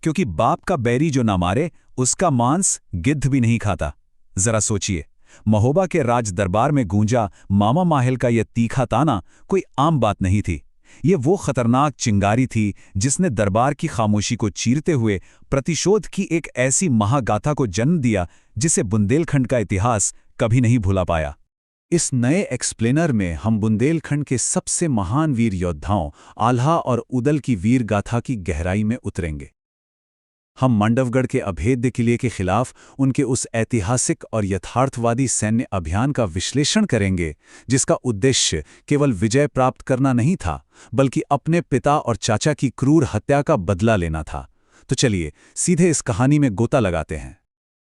क्योंकि बाप का बैरी जो ना मारे उसका मांस गिद्ध भी नहीं खाता। जरा सोचिए, महोबा के राज दरबार में गूंजा मामा माहिल का यह तीखा ताना कोई आम बात नहीं थी। ये वो खतरनाक चिंगारी थी जिसने दरबार की खामोशी को चीरते हुए प्रतिशोध की एक ऐसी महागाथा को जन्म दिया जिसे बुंदेलखंड का इतिहास कभी नहीं भुला पाया। इस नए एक्सप्लेनर में हम बुंदेलखंड के सबसे महान वीर योद्धाओं आल्हा और उदल की वीर गाथा की गहराई में उतरेंगे। हम मांडवगढ़ के अभेद्य किले के खिलाफ उनके उस ऐतिहासिक और यथार्थवादी सैन्य अभियान का विश्लेषण करेंगे जिसका उद्देश्य केवल विजय प्राप्त करना नहीं था, बल्कि अपने पिता और चाचा की क्रूर हत्या का बदला लेना था। तो चलिए सीधे इस कहानी में गोता लगाते हैं।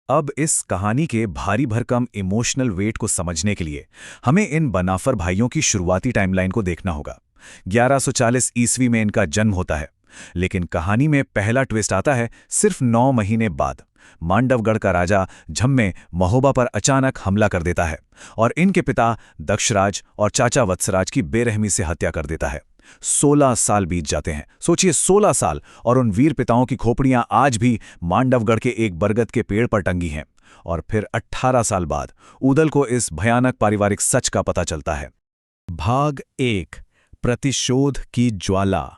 अब इस कहानी के भारी भरकम इमोशनल वेट को समझने के लिए हमें इन बनाफर भाइयों की शुरुआती टाइमलाइन को देखना होगा। 1140 ईस्वी में इनका जन्म होता है, लेकिन कहानी में पहला ट्विस्ट आता है सिर्फ 9 महीने बाद। मांडवगढ़ का राजा झम्मे महोबा पर अचानक हमला कर देता है और इनके पिता दक्षराज और चाचा वत्सराज की बेरहमी से हत्या कर देता है। 16 साल बीत जाते हैं। सोचिए 16 साल, और उन वीर पिताओं की खोपड़ियां आज भी मांडवगढ़ के एक बरगद के पेड़ पर टंगी हैं। और फिर 18 साल बाद उदल को इस भयानक पारिवारिक सच का पता चलता है। भाग 1, प्रतिशोध की ज्वाला।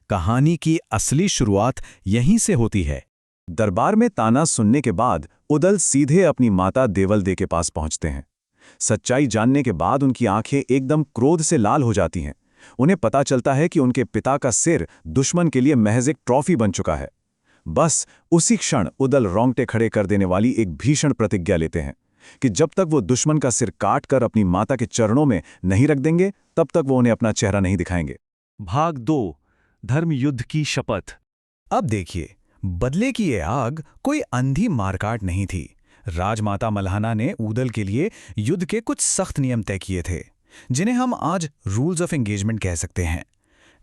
कहानी की असली शुरुआत यहीं से होती है। दरबार में ताना सुनने के बाद उदल सीधे अपनी माता देवलदे के पास पहुंचते हैं। सच्चाई जानने के बाद उनकी आंखें एकदम क्रोध से लाल हो जाती हैं। उन्हें पता चलता है कि उनके पिता का सिर दुश्मन के लिए महज एक ट्रॉफी बन चुका है। बस उसी क्षण उदल रोंगटे खड़े कर देने वाली एक भीषण प्रतिज्ञा लेते हैं कि जब तक वो दुश्मन का सिर काट कर अपनी माता के चरणों में नहीं रख देंगे, तब तक वो उन्हें अपना चेहरा नहीं दिखाएंगे। भाग 2, धर्म युद्ध की शपथ। अब देखिए, बदले की ये आग कोई अंधी मारकाट नहीं थी। राजमाता मल्हाना ने उदल के लिए युद्ध के कुछ सख्त नियम तय किए थे, जिन्हें हम आज रूल्स ऑफ एंगेजमेंट कह सकते हैं।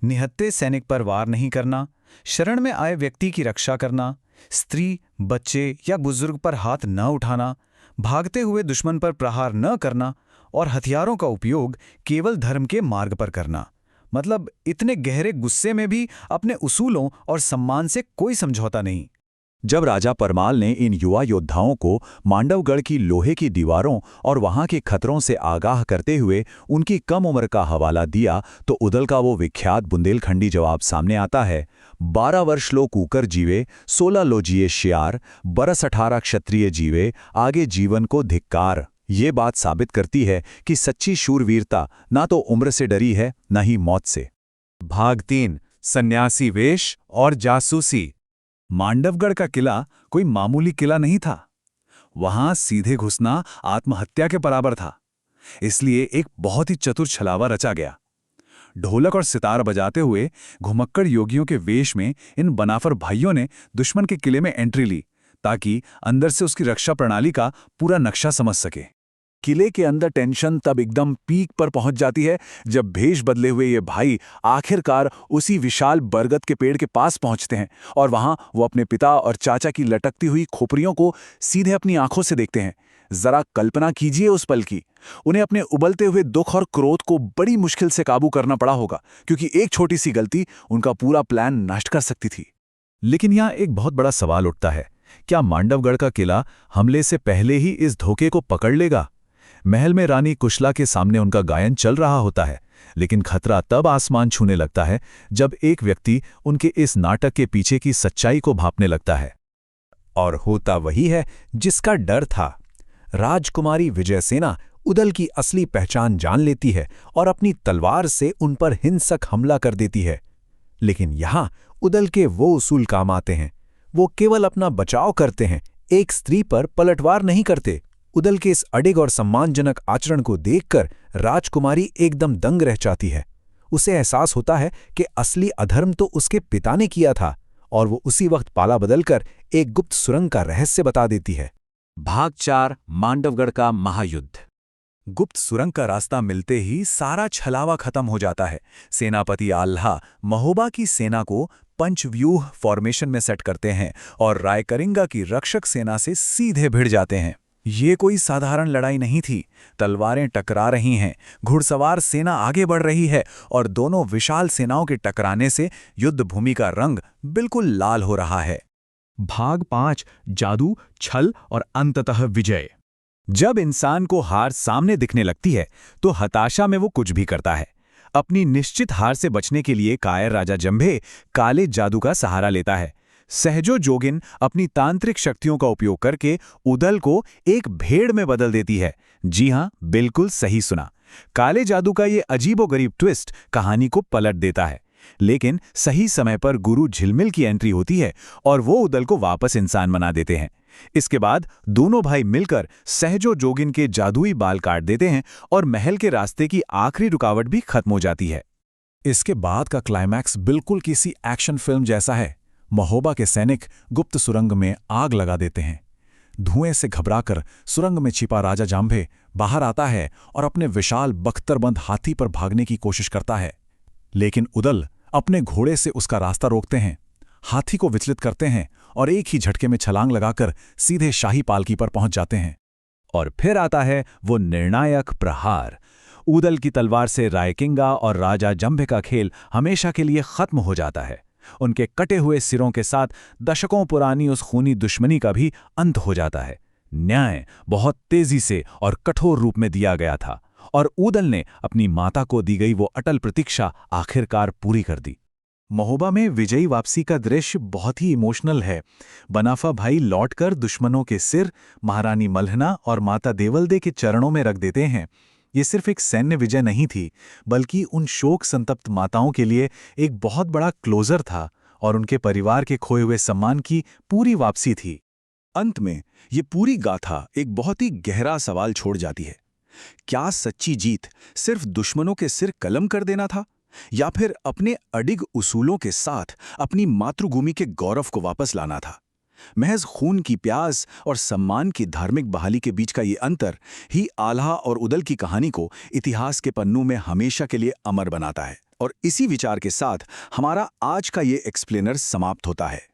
निहत्थे सैनिक पर वार नहीं करना, शरण में आए व्यक्ति की रक्षा करना, स्त्री, बच्चे या बुजुर्ग पर हाथ न उठाना, भागते हुए दुश्मन पर प्रहार न करना और हथियारों का उपयोग केवल धर्म के मार्ग पर करना। मतलब इतने गहरे गुस्से में भी अपने उसूलों और सम्मान से कोई समझौता नहीं। जब राजा परमाल ने इन युवा योद्धाओं को मांडवगढ़ की लोहे की दीवारों और वहां के खतरों से आगाह करते हुए उनकी कम उम्र का हवाला दिया, तो उदल का वो विख्यात बुंदेलखंडी जवाब सामने आता है। 12 वर्ष लो कूकर जीवे, 16 लो जिए शियार, बरस 18 क्षत्रिय जीवे, आगे जीवन को धिक्कार। ये बात साबित करती है कि सच्ची शूरवीरता ना तो उम्र से डरी है, न ही मौत से। भाग 3, सन्यासी वेश और जासूसी। मांडवगढ़ का किला कोई मामूली किला नहीं था। वहां सीधे घुसना आत्महत्या के बराबर था। इसलिए एक बहुत ही चतुर छलावा रचा गया। ढोलक और सितार बजाते हुए घुमक्कड़ योगियों के वेश में इन बनाफर भाइयों ने दुश्मन के किले में एंट्री ली, ताकि अंदर से उसकी रक्षा प्रणाली का पूरा नक्शा समझ सके। किले के अंदर टेंशन तब एकदम पीक पर पहुंच जाती है जब भेष बदले हुए ये भाई आखिरकार उसी विशाल बरगद के पेड़ के पास पहुंचते हैं और वहां वो अपने पिता और चाचा की लटकती हुई खोपड़ियों को सीधे अपनी आंखों से देखते हैं। जरा कल्पना कीजिए उस पल की। उन्हें अपने उबलते हुए दुख और क्रोध को बड़ी मुश्किल से काबू करना पड़ा होगा, क्योंकि एक छोटी सी गलती उनका पूरा प्लान नष्ट कर सकती थी। लेकिन यहां एक बहुत बड़ा सवाल उठता है, क्या मांडवगढ़ का किला हमले से पहले ही इस धोखे को पकड़ लेगा? महल में रानी कुशला के सामने उनका गायन चल रहा होता है, लेकिन खतरा तब आसमान छूने लगता है जब एक व्यक्ति उनके इस नाटक के पीछे की सच्चाई को भांपने लगता है। और होता वही है जिसका डर था। राजकुमारी विजयसेना उदल की असली पहचान जान लेती है और अपनी तलवार से उन पर हिंसक हमला कर देती है। लेकिन यहां उदल के वो उसूल काम आते हैं। वो केवल अपना बचाव करते हैं, एक स्त्री पर पलटवार नहीं करते। उदल के इस अडिग और सम्मानजनक आचरण को देखकर राजकुमारी एकदम दंग रह जाती है। उसे एहसास होता है कि असली अधर्म तो उसके पिता ने किया था, और वो उसी वक्त पाला बदलकर एक गुप्त सुरंग का रहस्य बता देती है। भाग 4, मांडवगढ़ का महायुद्ध। गुप्त सुरंग का रास्ता मिलते ही सारा छलावा खत्म हो जाता है। सेनापति आल्हा महोबा की सेना को पंचव्यूह फॉर्मेशन में सेट करते हैं और रायकरिंगा की रक्षक सेना से सीधे भिड़ जाते हैं। ये कोई साधारण लड़ाई नहीं थी। तलवारें टकरा रही हैं, घुड़सवार सेना आगे बढ़ रही है और दोनों विशाल सेनाओं के टकराने से युद्ध भूमि का रंग बिल्कुल लाल हो रहा है। भाग 5 जादू, छल और अंततः विजय। जब इंसान को हार सामने दिखने लगती है तो हताशा में वो कुछ भी करता है। अपनी निश्चित हार से बचने के लिए कायर राजा जंभे काले जादू का सहारा लेता है। सहजो जोगिन अपनी तांत्रिक शक्तियों का उपयोग करके उदल को एक भेड़ में बदल देती है। जी हां, बिल्कुल सही सुना। काले जादू का ये अजीबोगरीब ट्विस्ट कहानी को पलट देता है। लेकिन सही समय पर गुरु झिलमिल की एंट्री होती है और वो उदल को वापस इंसान बना देते हैं। इसके बाद दोनों भाई मिलकर सहजो जोगिन के जादुई बाल काट देते हैं और महल के रास्ते की आखिरी रुकावट भी खत्म हो जाती है। इसके बाद का क्लाइमैक्स बिल्कुल किसी एक्शन फिल्म जैसा है। महोबा के सैनिक गुप्त सुरंग में आग लगा देते हैं। धुएं से घबराकर सुरंग में छिपा राजा जांभे बाहर आता है और अपने विशाल बख्तरबंद हाथी पर भागने की कोशिश करता है। लेकिन उदल अपने घोड़े से उसका रास्ता रोकते हैं, हाथी को विचलित करते हैं और एक ही झटके में छलांग लगाकर सीधे शाही पालकी पर पहुंच जाते हैं। और फिर आता है वो निर्णायक प्रहार। उदल की तलवार से रायकिंगा और राजा जंभे का खेल हमेशा के लिए खत्म हो जाता है। उनके कटे हुए सिरों के साथ दशकों पुरानी उस खूनी दुश्मनी का भी अंत हो जाता है। न्याय बहुत तेजी से और कठोर रूप में दिया गया था और उदल ने अपनी माता को दी गई वो अटल प्रतीक्षा आखिरकार पूरी कर दी। महोबा में विजयी वापसी का दृश्य बहुत ही इमोशनल है। बनाफा भाई लौटकर दुश्मनों के सिर महारानी मल्हना और माता देवलदे के चरणों में रख देते हैं। ये सिर्फ एक सैन्य विजय नहीं थी, बल्कि उन शोक संतप्त माताओं के लिए एक बहुत बड़ा क्लोजर था और उनके परिवार के खोए हुए सम्मान की पूरी वापसी थी। अंत में ये पूरी गाथा एक बहुत ही गहरा सवाल छोड़ जाती है। क्या सच्ची जीत सिर्फ दुश्मनों के सिर कलम कर देना था, या फिर अपने अडिग उसूलों के साथ अपनी मातृभूमि के गौरव को वापस लाना था? महज खून की प्यास और सम्मान की धार्मिक बहाली के बीच का ये अंतर ही आल्हा और उदल की कहानी को इतिहास के पन्नों में हमेशा के लिए अमर बनाता है। और इसी विचार के साथ हमारा आज का ये एक्सप्लेनर समाप्त होता है।